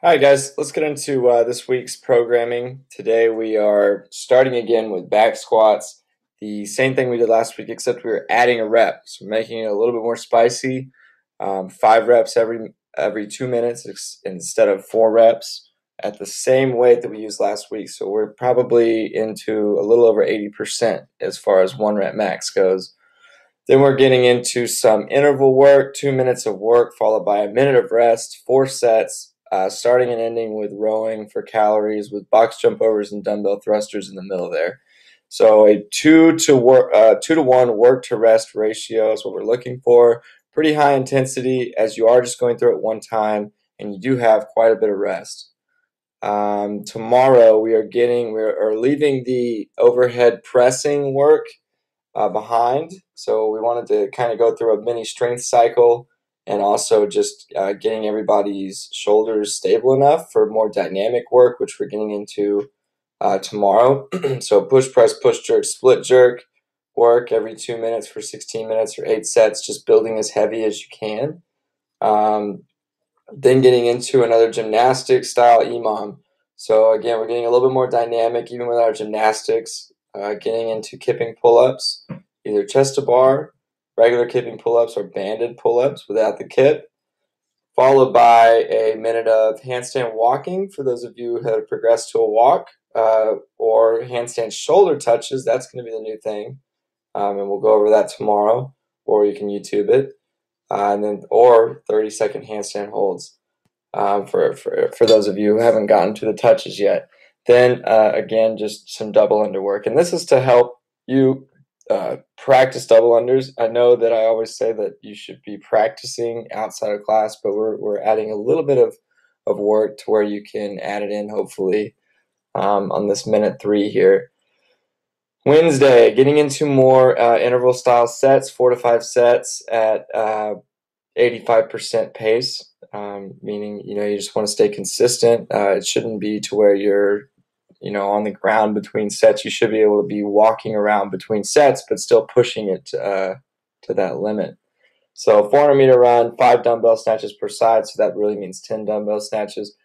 Hi guys, let's get into this week's programming. Today we are starting again with back squats. The same thing we did last week, except we are adding a rep. So we're making it a little bit more spicy. 5 reps every 2 minutes instead of 4 reps at the same weight that we used last week. So we're probably into a little over 80% as far as 1 rep max goes. Then we're getting into some interval work, 2 minutes of work followed by a minute of rest, 4 sets. Starting and ending with rowing for calories with box jump overs and dumbbell thrusters in the middle there. So a 2 to 1 work to rest ratio is what we're looking for. Pretty high intensity as you are just going through it one time and you do have quite a bit of rest. Tomorrow we are leaving the overhead pressing work behind. So we wanted to kind of go through a mini strength cycle and also just getting everybody's shoulders stable enough for more dynamic work, which we're getting into tomorrow. So push, press, push, jerk, split jerk work every 2 minutes for 16 minutes or 8 sets, just building as heavy as you can. Then getting into another gymnastic style EMOM. So again, we're getting a little bit more dynamic even with our gymnastics, getting into kipping pull-ups, either chest to bar, regular kipping pull-ups, or banded pull-ups without the kip, followed by a minute of handstand walking for those of you who have progressed to a walk, or handstand shoulder touches. That's going to be the new thing, and we'll go over that tomorrow, or you can YouTube it, or 30-second handstand holds for those of you who haven't gotten to the touches yet. Then again, just some double under work, and this is to help you practice double unders. I know that I always say that you should be practicing outside of class, but we're adding a little bit of work to where you can add it in, hopefully, on this minute 3 here. Wednesday, getting into more interval style sets, 4 to 5 sets at 85% pace, meaning you just want to stay consistent. It shouldn't be to where you're on the ground between sets. You should be able to be walking around between sets, but still pushing it to that limit. So 400-meter run, 5 dumbbell snatches per side. So that really means 10 dumbbell snatches,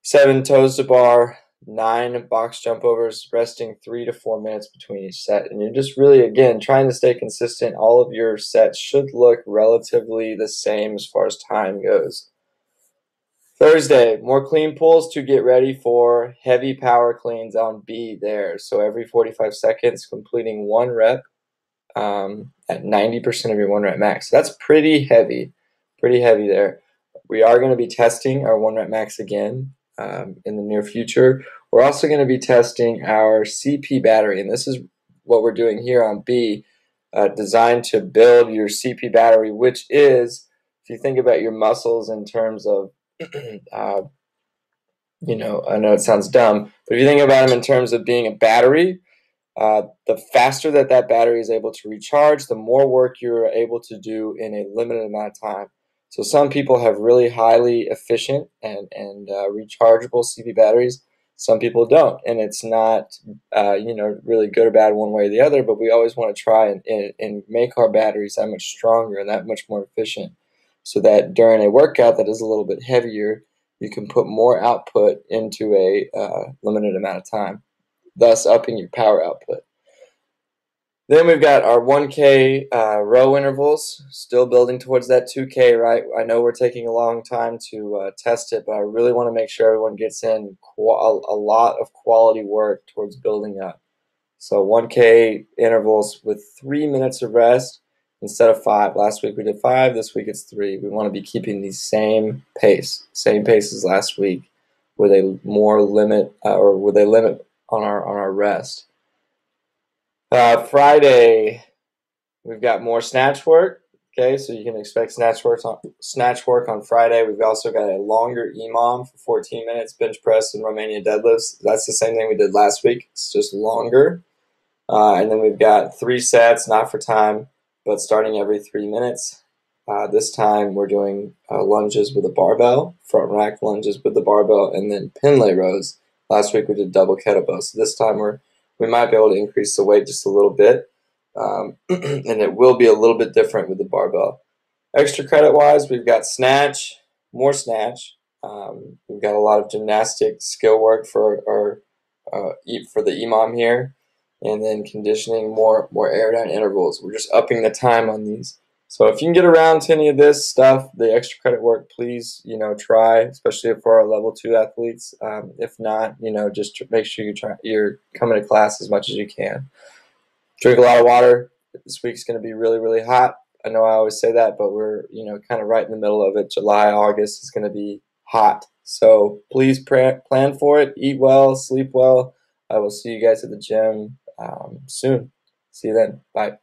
7 toes to bar, 9 box jump overs, resting 3 to 4 minutes between each set. And you're just really, again, trying to stay consistent. All of your sets should look relatively the same as far as time goes. Thursday, more clean pulls to get ready for heavy power cleans on B there. So every 45 seconds, completing 1 rep at 90% of your 1 rep max. So that's pretty heavy there. We are going to be testing our 1 rep max again in the near future. We're also going to be testing our CP battery, and this is what we're doing here on B, designed to build your CP battery, which is, if you think about your muscles in terms of I know it sounds dumb, but if you think about them in terms of being a battery, the faster that that battery is able to recharge, the more work you're able to do in a limited amount of time. So some people have really highly efficient and rechargeable CP batteries. Some people don't, and it's not really good or bad one way or the other, but we always want to try and make our batteries that much stronger and that much more efficient, so that during a workout that is a little bit heavier, you can put more output into a limited amount of time, thus upping your power output. Then we've got our 1K row intervals, still building towards that 2K, right? I know we're taking a long time to test it, but I really want to make sure everyone gets in a lot of quality work towards building up. So 1K intervals with 3 minutes of rest instead of 5. Last week we did 5, this week it's 3. We want to be keeping the same pace as last week, with a limit on our rest. Friday, we've got more snatch work. Okay, so you can expect snatch work on Friday. We've also got a longer EMOM for 14 minutes, bench press and Romania deadlifts. That's the same thing we did last week. It's just longer. And then we've got 3 sets, not for time, but starting every 3 minutes. This time we're doing lunges with a barbell, front rack lunges with the barbell, and then pin lay rows. Last week we did double kettlebell. So this time we might be able to increase the weight just a little bit, and it will be a little bit different with the barbell. Extra credit-wise, we've got snatch, more snatch, We've got a lot of gymnastic skill work for the EMOM here, and then conditioning, more air down intervals. We're just upping the time on these. So if you can get around to any of this stuff, the extra credit work, please, try, especially for our level 2 athletes. If not, just make sure you're coming to class as much as you can. Drink a lot of water. This week's going to be really, really hot. I know I always say that, but we're, kind of right in the middle of it. July, August is going to be hot. So please plan for it. Eat well, sleep well. I will see you guys at the gym soon. See you then. Bye.